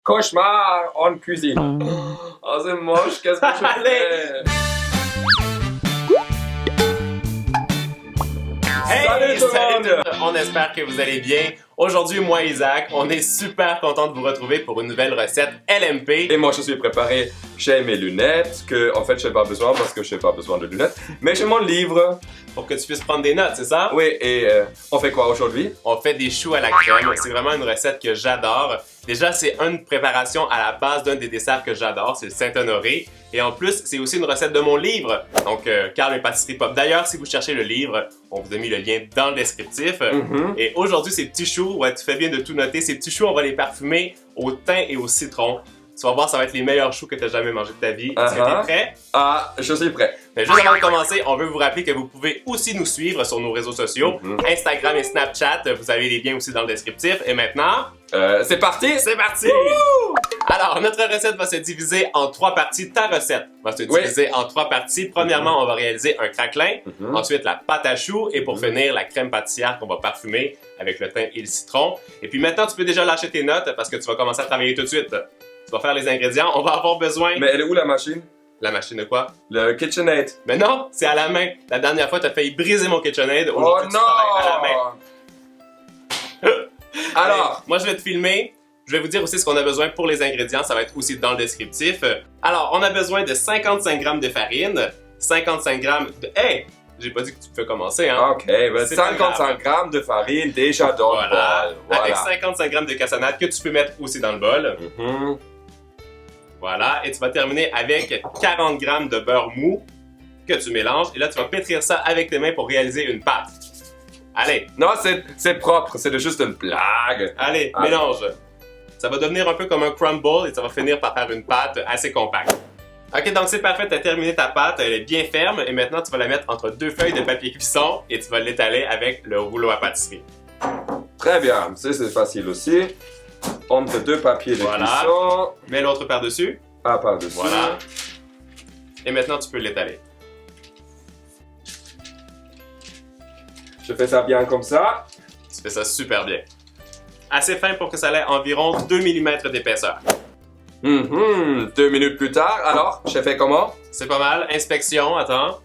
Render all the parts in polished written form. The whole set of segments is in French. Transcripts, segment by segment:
Cauchemar en cuisine. Oh, c'est moche, qu'est-ce que je fais? Hey, Salut tout le monde! tout le monde! On espère que vous allez bien. Aujourd'hui, moi et Isaac, on est super content de vous retrouver pour une nouvelle recette LMP. Et moi, je suis préparé. J'ai mes lunettes, que en fait, je n'ai pas besoin parce que je n'ai pas besoin de lunettes. Mais j'ai mon livre. Pour que tu puisses prendre des notes, c'est ça? Oui, et on fait quoi aujourd'hui? On fait des choux à la crème. C'est vraiment une recette que j'adore. Déjà, c'est une préparation à la base d'un des desserts que j'adore, c'est le Saint-Honoré. Et en plus, c'est aussi une recette de mon livre, donc Carl et Pâtisserie Pop. D'ailleurs, si vous cherchez le livre, on vous a mis le lien dans le descriptif. Et aujourd'hui, ces petits choux, ouais, tu fais bien de tout noter, ces petits choux, on va les parfumer au thym et au citron. Tu vas voir, ça va être les meilleurs choux que tu as jamais mangé de ta vie. Est-ce que tu es prêt? Ah, je suis prêt. Mais juste avant de commencer, on veut vous rappeler que vous pouvez aussi nous suivre sur nos réseaux sociaux, Instagram et Snapchat. Vous avez les liens aussi dans le descriptif. Et maintenant, c'est parti! c'est parti! Alors, notre recette va se diviser en 3 parties. Ta recette va se diviser en 3 parties. Premièrement, on va réaliser un craquelin. Ensuite, la pâte à choux. Et pour finir, la crème pâtissière qu'on va parfumer avec le thym et le citron. Et puis maintenant, tu peux déjà lâcher tes notes parce que tu vas commencer à travailler tout de suite. Tu vas faire les ingrédients. On va avoir besoin... Mais elle est où la machine? La machine de quoi? Le KitchenAid. Mais non, c'est à la main. La dernière fois, t'as failli briser mon KitchenAid. Oh Aujourd'hui, tu travailles à la main. non! Alors, Moi, je vais te filmer. Je vais vous dire aussi ce qu'on a besoin pour les ingrédients. Ça va être aussi dans le descriptif. Alors, on a besoin de 55 g de farine, 55 g de... Hey! J'ai pas dit que tu pouvais commencer, hein? ok, ben C'est pas 55 grammes de farine déjà dans le bol. Voilà. Avec 55 g de cassonade que tu peux mettre aussi dans le bol. Voilà. Et tu vas terminer avec 40 g de beurre mou que tu mélanges. Et là, tu vas pétrir ça avec tes mains pour réaliser une pâte. Allez! Non, c'est propre, c'est juste une blague. Allez, mélange. Ça va devenir un peu comme un crumble et ça va finir par faire une pâte assez compacte. Ok, donc c'est parfait, tu as terminé ta pâte, elle est bien ferme et maintenant tu vas la mettre entre 2 feuilles de papier cuisson et tu vas l'étaler avec le rouleau à pâtisserie. Très bien, c'est facile aussi. Entre 2 papiers de cuisson. Mets l'autre par-dessus. Ah, par-dessus. Voilà. Et maintenant tu peux l'étaler. Je fais ça bien comme ça. Tu fais ça super bien. Assez fin pour que ça ait environ 2 mm d'épaisseur. 2 minutes plus tard, alors, j'ai fait comment? C'est pas mal. Inspection, attends.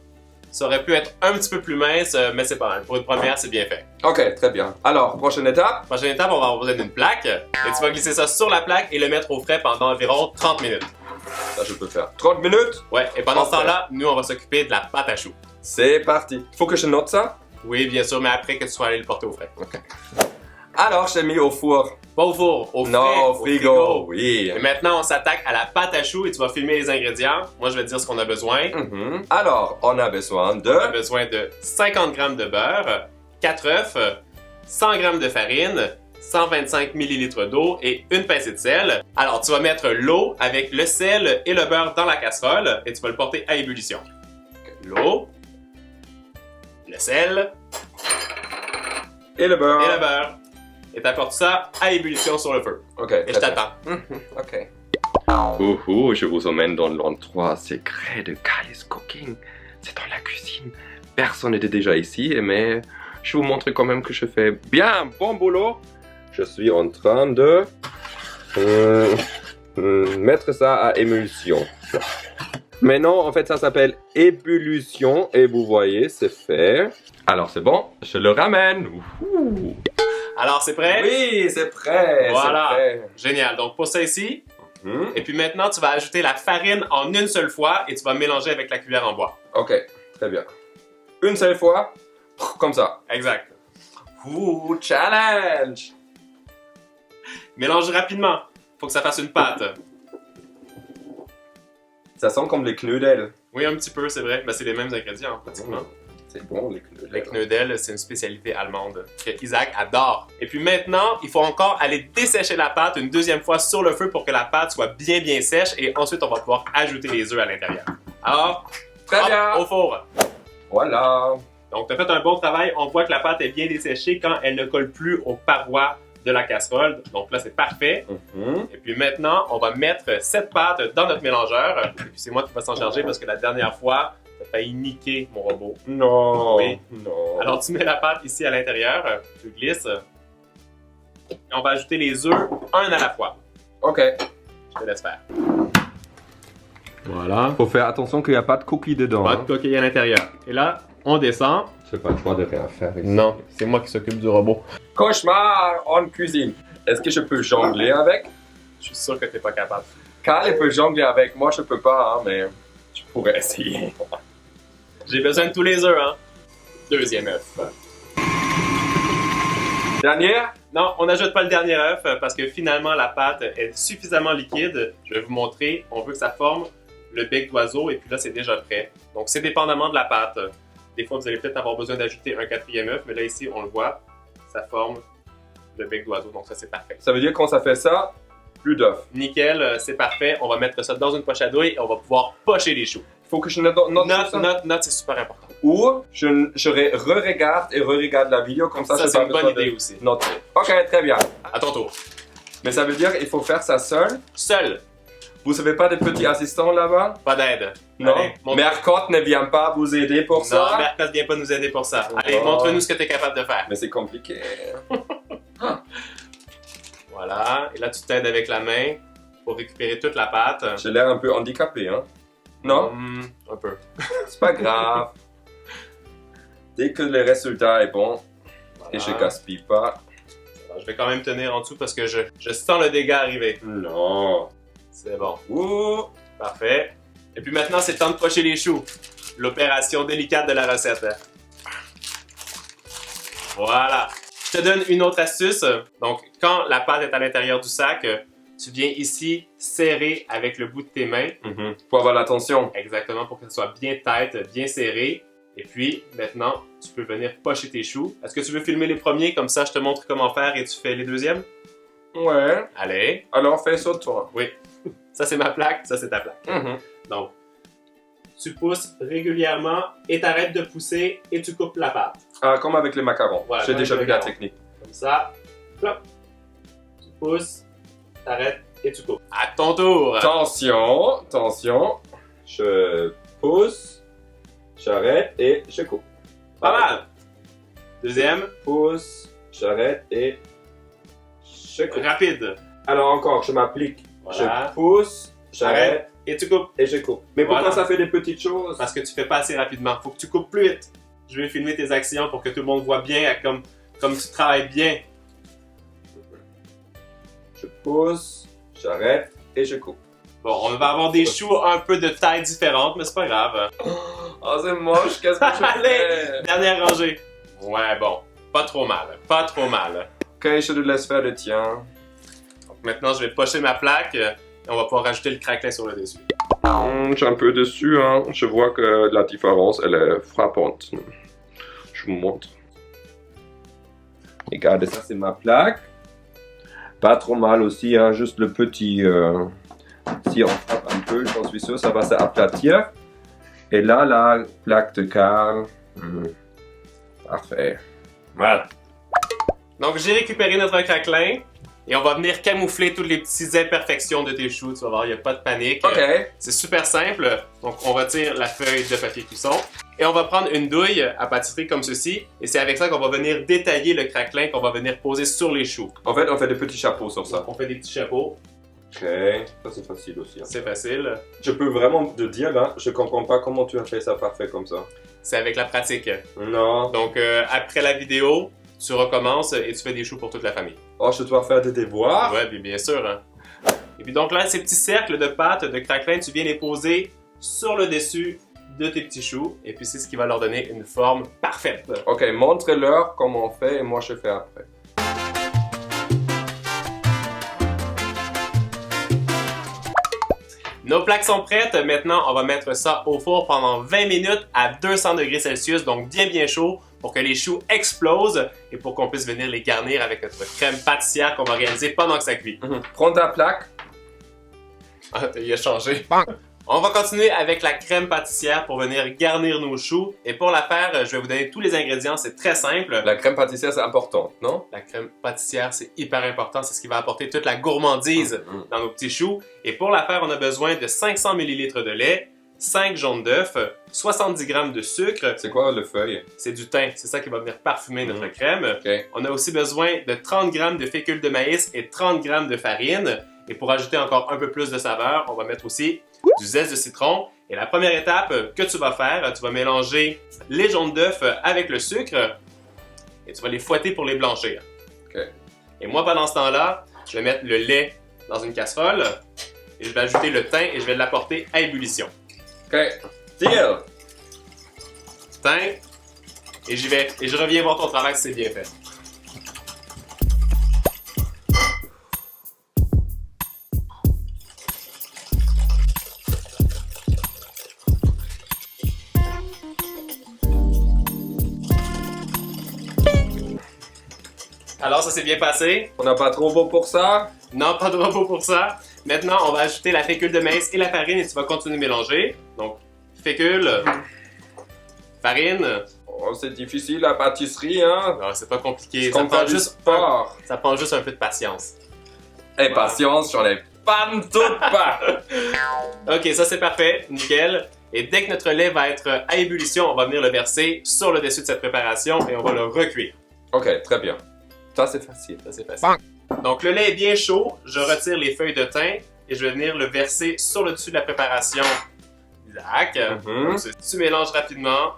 Ça aurait pu être un petit peu plus mince, mais c'est pas mal. Pour une première, c'est bien fait. Ok, très bien. Alors, prochaine étape? Prochaine étape, on va avoir besoin d'une plaque. Et tu vas glisser ça sur la plaque et le mettre au frais pendant environ 30 minutes. Ça, je peux faire 30 minutes? Ouais, et pendant ce temps-là, nous, on va s'occuper de la pâte à choux. C'est parti. Faut que je note ça? Oui, bien sûr, mais après que tu sois allé le porter au frais. Ok. Alors, j'ai mis au four. Pas au four, au frais. Non, au frigo. Oui. Et maintenant, on s'attaque à la pâte à choux et tu vas filmer les ingrédients. Moi, je vais te dire ce qu'on a besoin. Alors, on a besoin de... On a besoin de 50 g de beurre, 4 œufs, 100 g de farine, 125 ml d'eau et une pincée de sel. Alors, tu vas mettre l'eau avec le sel et le beurre dans la casserole et tu vas le porter à ébullition. L'eau, le sel Et le beurre. et le beurre. Et tu apportes ça à ébullition sur le feu. Ok. Et je t'attends. Ok. Je vous emmène dans l'endroit secret de Kai's Cooking. C'est dans la cuisine. Personne n'était déjà ici, mais je vous montre quand même que je fais bien bon boulot. Je suis en train de mettre ça à émulsion. Mais non, en fait, ça s'appelle ébullition. Et vous voyez, c'est fait. Alors, c'est bon, je le ramène. Alors, c'est prêt? Oui, c'est prêt. Voilà. C'est prêt. Génial. Donc, pose ça ici. Et puis maintenant, tu vas ajouter la farine en une seule fois et tu vas mélanger avec la cuillère en bois. Ok, très bien. Une seule fois, comme ça. Exact. Ouh, challenge! Mélange rapidement. Faut que ça fasse une pâte. Ça sent comme les knödel. Oui, un petit peu, c'est vrai. Mais c'est les mêmes ingrédients, pratiquement. C'est bon, les knödel. Les knödel, c'est une spécialité allemande que Isaac adore. Et puis maintenant, il faut encore aller dessécher la pâte une deuxième fois sur le feu pour que la pâte soit bien sèche et ensuite on va pouvoir ajouter les œufs à l'intérieur. Alors, très bien! Au four. Voilà. Donc, tu as fait un bon travail. On voit que la pâte est bien desséchée quand elle ne colle plus aux parois de la casserole. Donc là, c'est parfait. Et puis maintenant, on va mettre cette pâte dans notre mélangeur. Et puis c'est moi qui va s'en charger parce que la dernière fois, t'as failli niquer mon robot. Non. Oui. Non. Alors, tu mets la pâte ici à l'intérieur. Tu glisses. Et on va ajouter les œufs un à la fois. Ok. Je te laisse faire. Voilà. Faut faire attention qu'il n'y a pas de coquilles dedans. Pas de coquille à l'intérieur. Et là, on descend. J'ai pas le choix de rien faire ici. Non, c'est moi qui s'occupe du robot. Cauchemar en cuisine. Est-ce que je peux jongler avec? Je suis sûr que t'es pas capable. Carl il peut jongler avec. Moi, je peux pas, hein, mais je pourrais essayer. J'ai besoin de tous les œufs, hein. Deuxième œuf. Dernière? Non, on n'ajoute pas le dernier œuf parce que finalement la pâte est suffisamment liquide. Je vais vous montrer. On veut que ça forme le bec d'oiseau et puis là c'est déjà prêt. Donc c'est dépendamment de la pâte. Des fois vous allez peut-être avoir besoin d'ajouter un quatrième œuf, mais là ici on le voit, ça forme le bec d'oiseau. Donc ça c'est parfait. Ça veut dire quand ça fait ça, plus d'œufs. Nickel, c'est parfait. On va mettre ça dans une poche à douille et on va pouvoir pocher les choux. Il faut que je note ça. Note, c'est super important. Ou je re-regarde et re-regarde la vidéo comme ça. Ça c'est une bonne idée aussi. Noter. Ok, très bien. À ton tour. Mais ça veut dire qu'il faut faire ça seul. Seul. Vous avez pas de petits assistants là-bas? Pas d'aide. Non. Allez, Mercotte ne vient pas vous aider pour ça? Non, Mercotte vient pas nous aider pour ça. Allez, montre-nous ce que tu es capable de faire. Mais c'est compliqué. Voilà. Et là, tu t'aides avec la main pour récupérer toute la pâte. J'ai l'air un peu handicapé, hein? Non? Un peu. C'est pas grave. Dès que le résultat est bon, Voilà. et je gaspille pas. Alors, je vais quand même tenir en dessous parce que je sens le dégât arriver. Non. C'est bon. Ouh. Parfait. Et puis maintenant, c'est le temps de pocher les choux. L'opération délicate de la recette. Voilà. Je te donne une autre astuce. Donc, quand la pâte est à l'intérieur du sac, tu viens ici serrer avec le bout de tes mains. Pour avoir l'attention. Exactement, pour que ça soit bien tête, bien serré. Et puis, maintenant, tu peux venir pocher tes choux. Est-ce que tu veux filmer les premiers? Comme ça, je te montre comment faire et tu fais les deuxièmes? Ouais. Allez. Alors fais ça toi. Oui. Ça, c'est ma plaque. Ça, c'est ta plaque. Donc, tu pousses régulièrement et t'arrêtes de pousser et tu coupes la pâte. Ah, comme avec les macarons. Voilà, J'ai déjà vu la macarons. technique. Comme ça. Plop. Tu pousses, t'arrêtes et tu coupes. À ton tour. Attention, attention. Je pousse, j'arrête et je coupe. Pas mal. Deuxième. Pousse, j'arrête et je coupe. Rapide. Alors encore, je m'applique. Voilà. Je pousse, j'arrête Et tu coupes. et je coupe. Mais pourquoi Voilà. ça fait des petites choses? Parce que tu fais pas assez rapidement. Faut que tu coupes plus vite. Je vais filmer tes actions pour que tout le monde voit bien comme tu travailles bien. Je pousse, j'arrête et je coupe. Bon, on va avoir des choux un peu de taille différente, mais c'est pas grave. Oh, c'est moche, qu'est-ce que je fais? Dernière rangée. Ouais, bon. Pas trop mal. Pas trop mal. Ok, je te laisse faire le tien. Donc maintenant, je vais pocher ma plaque et on va pouvoir rajouter le craquelin sur le dessus. Je suis un peu dessus, hein. Je vois que la différence, elle est frappante. Je vous montre. Regardez, ça c'est ma plaque. Pas trop mal aussi, hein. Juste le petit... si on frappe un peu, j'en suis sûr, ça va s'aplatir. Et là, la plaque de Carl. Parfait. Voilà. Donc, j'ai récupéré notre craquelin et on va venir camoufler toutes les petites imperfections de tes choux. Tu vas voir, il n'y a pas de panique. Ok. C'est super simple. Donc, on retire la feuille de papier cuisson et on va prendre une douille à pâtisserie comme ceci. Et c'est avec ça qu'on va venir détailler le craquelin qu'on va venir poser sur les choux. En fait, on fait des petits chapeaux sur ça. Donc, on fait des petits chapeaux. Ok. Ça c'est facile aussi. Hein. C'est facile. Je peux vraiment te dire, hein, je comprends pas comment tu as fait ça parfait comme ça. C'est avec la pratique. Non. Donc, après la vidéo, tu recommences et tu fais des choux pour toute la famille. Oh, je dois faire des devoirs. Ouais, bien sûr. Hein. Et puis donc là, ces petits cercles de pâte, de craquelin, tu viens les poser sur le dessus de tes petits choux. Et puis c'est ce qui va leur donner une forme parfaite. Ok, montre-leur comment on fait et moi je fais après. Nos plaques sont prêtes. Maintenant, on va mettre ça au four pendant 20 minutes à 200 degrés Celsius, donc bien chaud pour que les choux explosent et pour qu'on puisse venir les garnir avec notre crème pâtissière qu'on va réaliser pendant que ça cuit. Prends ta plaque. Ah, il a changé. On va continuer avec la crème pâtissière pour venir garnir nos choux. Et pour la faire, je vais vous donner tous les ingrédients, c'est très simple. La crème pâtissière c'est important, non? La crème pâtissière, c'est hyper important, c'est ce qui va apporter toute la gourmandise dans nos petits choux. Et pour la faire, on a besoin de 500 ml de lait, 5 jaunes d'œufs, 70 g de sucre. C'est quoi le feuille? C'est du thym, c'est ça qui va venir parfumer notre crème. Ok. On a aussi besoin de 30 g de fécule de maïs et 30 g de farine. Et pour ajouter encore un peu plus de saveur, on va mettre aussi du zeste de citron. Et la première étape que tu vas faire, tu vas mélanger les jaunes d'œufs avec le sucre et tu vas les fouetter pour les blanchir. Ok. Et moi, pendant ce temps-là, je vais mettre le lait dans une casserole et je vais ajouter le thym et je vais l'apporter à ébullition. Ok. Deal! Thym, et j'y vais. Et je reviens voir ton travail si c'est bien fait. Alors, ça s'est bien passé? On n'a pas trop beau pour ça? Non, pas de repos pour ça. Maintenant, on va ajouter la fécule de maïs et la farine et tu vas continuer de mélanger. Donc, fécule, farine. Oh, c'est difficile la pâtisserie, hein? Non, c'est pas compliqué. C'est comme faire du sport. Ça prend juste un peu de patience. Et patience, j'en ai pas toutes pas! Ok, ça c'est parfait, nickel. Et dès que notre lait va être à ébullition, on va venir le verser sur le dessus de cette préparation et on va le recuire. Ok, très bien. Ça, c'est facile. Ça c'est facile. Donc le lait est bien chaud, je retire les feuilles de thym et je vais venir le verser sur le dessus de la préparation. Isaac, donc, tu mélanges rapidement.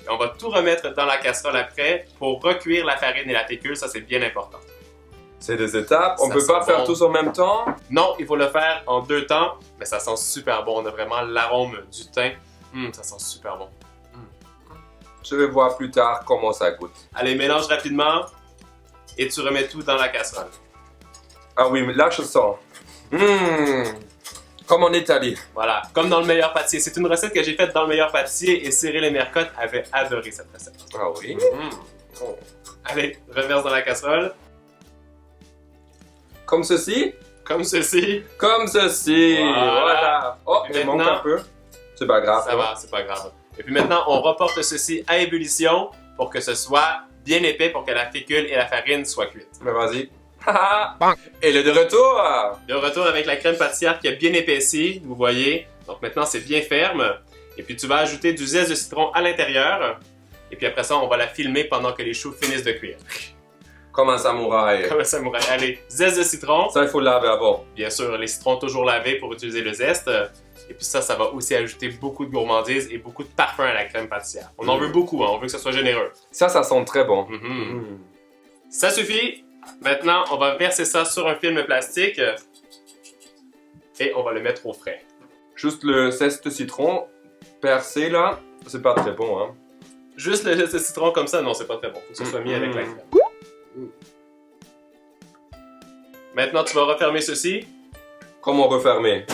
Et on va tout remettre dans la casserole après pour recuire la farine et la fécule, ça c'est bien important. C'est des étapes. On Ça peut pas sent faire bon. tous en même temps? Non, il faut le faire en 2 temps, mais ça sent super bon. On a vraiment l'arôme du thym. Ça sent super bon. Je vais voir plus tard comment ça goûte. Allez, mélange rapidement et tu remets tout dans la casserole. Ah oui, mais là, je sens. Comme en Italie. Voilà, comme dans le meilleur pâtissier. C'est une recette que j'ai faite dans le meilleur pâtissier et Cyril et Mercotte avaient adoré cette recette. Ah oui? Oh. Allez, reverse dans la casserole. Comme ceci? Comme ceci. Comme ceci! Voilà. Oh, Et il manque maintenant- un peu. C'est pas grave. Ça va, c'est pas grave. Et puis maintenant, on reporte ceci à ébullition pour que ce soit bien épais pour que la fécule et la farine soient cuites. Mais vas-y. Et le de retour! De retour avec la crème pâtissière qui est bien épaissie, vous voyez. Donc maintenant, c'est bien ferme. Et puis tu vas ajouter du zeste de citron à l'intérieur. Et puis après ça, on va la filmer pendant que les choux finissent de cuire. Comme un samouraï. Comme un samouraï. Allez, zeste de citron. Ça, il faut le laver avant. Bien sûr, les citrons toujours lavés pour utiliser le zeste. Et puis ça va aussi ajouter beaucoup de gourmandise et beaucoup de parfum à la crème pâtissière. On en veut beaucoup, hein. On veut que ça soit généreux. Ça sent très bon. Ça suffit. Maintenant, on va verser ça sur un film plastique et on va le mettre au frais. Juste le zeste de citron percé, là, c'est pas très bon, hein. Juste le zeste de citron comme ça, non, c'est pas très bon. Faut que ce soit mis avec la crème. Maintenant, tu vas refermer ceci. Comment refermer?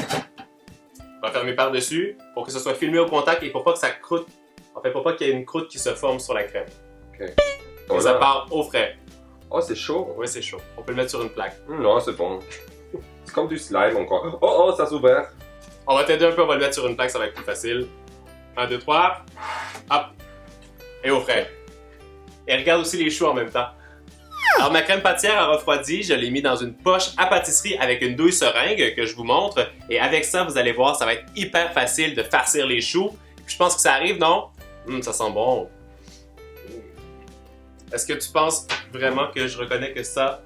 Refermer par-dessus pour que ce soit filmé au contact et pour pas que ça croûte. En fait, pour pas qu'il y ait une croûte qui se forme sur la crème. Ok. Et ça part au frais. Oh, c'est chaud. Oui, c'est chaud. On peut le mettre sur une plaque. Non, c'est bon. C'est comme du slime encore. Oh, ça s'est ouvert. On va t'aider un peu, on va le mettre sur une plaque, ça va être plus facile. 1, 2, 3. Hop. Et au frais. Et regarde aussi les choux en même temps. Alors, ma crème pâtissière a refroidi, je l'ai mis dans une poche à pâtisserie avec une douille seringue que je vous montre. Et avec ça, vous allez voir, ça va être hyper facile de farcir les choux. Puis je pense que ça arrive, non? Ça sent bon. Est-ce que tu penses vraiment que je reconnais que ça,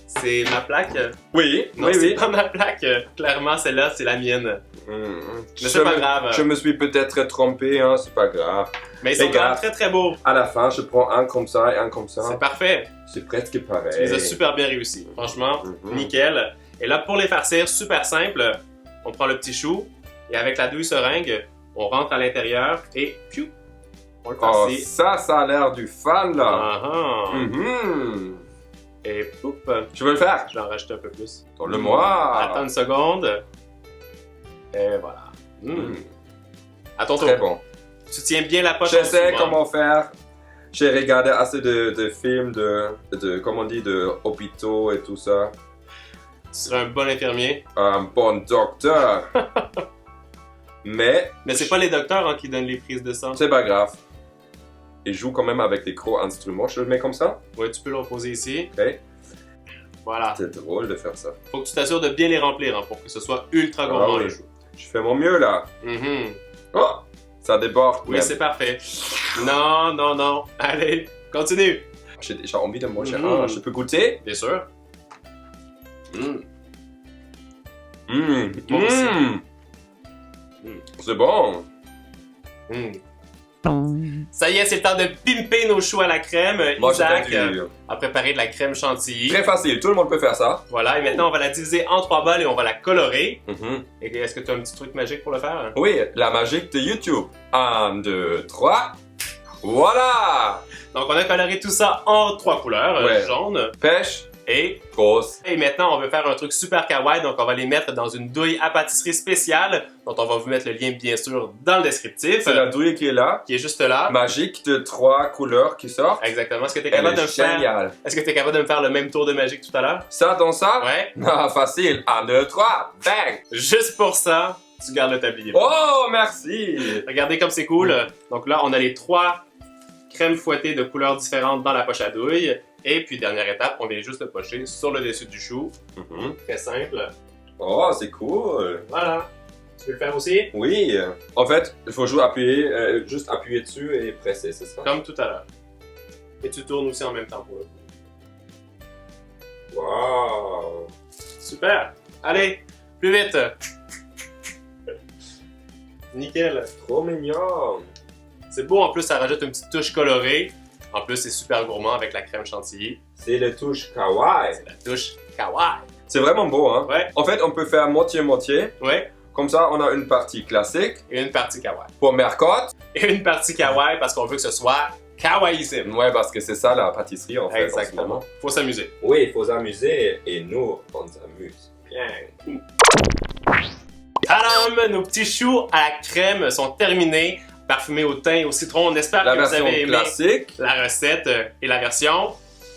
c'est ma plaque? Oui, Non, oui, c'est oui. pas ma plaque. Clairement, celle-là, c'est la mienne. Mais c'est pas grave. Je me suis peut-être trompé, hein, c'est pas grave. Mais ils sont quand même Regarde. très très beaux. À la fin, je prends un comme ça et un comme ça. C'est parfait. C'est presque pareil. Tu les as super bien réussi. Franchement, Mhm. nickel. Et là, pour les farcir, super simple, on prend le petit chou et avec la douille seringue, on rentre à l'intérieur et piou, on le Oh, farcit. ça a l'air du fan, là. Ah, ah. Mhm. Et poup, Je veux le faire. je vais en rajouter un peu plus. Donne-le-moi. Attends une seconde. Et voilà. À ton tour. Très bon. Tu tiens bien la poche en Je sais dessous, hein. comment faire. J'ai regardé assez de films comment on dit, de hôpitaux et tout ça. Tu serais un bon infirmier. Un bon docteur. Mais Mais c'est pas les docteurs hein, qui donnent les prises de sang. c'est pas grave. Il joue quand même avec des gros instruments. Je le mets comme ça. Ouais, tu peux le reposer ici. Ok. Voilà. C'est drôle de faire ça. Faut que tu t'assures de bien les remplir hein, pour que ce soit ultra Ah gourmand oui. le chou. Je fais mon mieux là. Oh, ça déborde. Oui, même. c'est parfait. Non, non, non. Allez, continue. J'ai déjà envie de manger Mhm. un. Je peux goûter? Bien sûr. Moi aussi. C'est bon. Ça y est, c'est le temps de pimper nos choux à la crème. Moi, Isaac j'ai du... a préparé de la crème chantilly. Très facile, tout le monde peut faire ça. Voilà, et maintenant on va la diviser en 3 bols et on va la colorer. Mhm. Et est-ce que tu as un petit truc magique pour le faire? Oui, la magique de YouTube. 1, 2, 3. Voilà! Donc on a coloré tout ça en 3 couleurs, Ouais. jaune Pêche, et... rose. Et maintenant on veut faire un truc super kawaii, donc on va les mettre dans une douille à pâtisserie spéciale, dont on va vous mettre le lien bien sûr dans le descriptif, C'est la douille qui est là. qui est juste là. Magique de 3 couleurs qui sortent. Exactement. Est-ce que tu es Elle capable de est me faire... géniale. Est-ce que tu es capable de me faire le même tour de magie que tout à l'heure? Ça dans ça? Ouais. Ah, facile. 1, 2, 3. Bang! Juste pour ça, tu gardes le tablier. Oh, merci! Regardez comme c'est cool. Donc là, on a les 3 crèmes fouettées de couleurs différentes dans la poche à douille. Et puis, dernière étape, on vient juste le pocher sur le dessus du chou. Mhm. Très simple. Oh, c'est cool. Voilà. Tu veux le faire aussi? Oui. En fait, il faut juste appuyer dessus et presser, c'est ça? Comme tout à l'heure. Et tu tournes aussi en même temps pour le coup. Wow! Super! Allez, plus vite! Nickel! Trop mignon! C'est beau, en plus, ça rajoute une petite touche colorée. En plus, c'est super gourmand avec la crème chantilly. C'est le touche kawaii. C'est la touche kawaii. C'est vraiment beau, hein? Ouais, En fait, on peut faire moitié-moitié. ouais. Comme ça, on a une partie classique Et une partie kawaii. pour mercotte. Et une partie kawaii parce qu'on veut que ce soit kawaïsime. Ouais, parce que c'est ça la pâtisserie, en fait. en ce Exactement. moment. Faut s'amuser. Oui, il faut s'amuser et nous, on s'amuse. Bien. Tadam! Nos petits choux à la crème sont terminés, parfumés au thym et au citron. On espère La que vous version avez aimé classique, la recette et la version.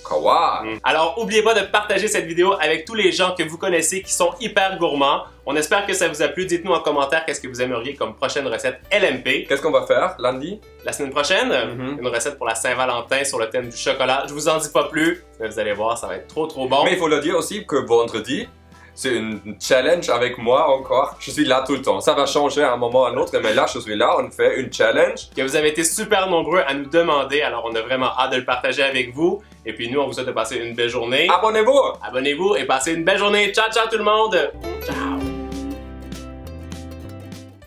kawaii. Alors, n'oubliez pas de partager cette vidéo avec tous les gens que vous connaissez qui sont hyper gourmands. On espère que ça vous a plu. Dites-nous en commentaire qu'est-ce que vous aimeriez comme prochaine recette LMP. Qu'est-ce qu'on va faire lundi? La semaine prochaine, une recette pour la Saint-Valentin sur le thème du chocolat. Je vous en dis pas plus, mais vous allez voir, ça va être trop bon. Mais il faut le dire aussi que vendredi, c'est une challenge avec moi encore. Je suis là tout le temps. Ça va changer à un moment ou à un autre, mais là, je suis là. On fait une challenge. Que vous avez été super nombreux à nous demander, alors on a vraiment hâte de le partager avec vous. Et puis nous, on vous souhaite de passer une belle journée. Abonnez-vous! Abonnez-vous et passez une belle journée. Ciao, ciao tout le monde! Ciao!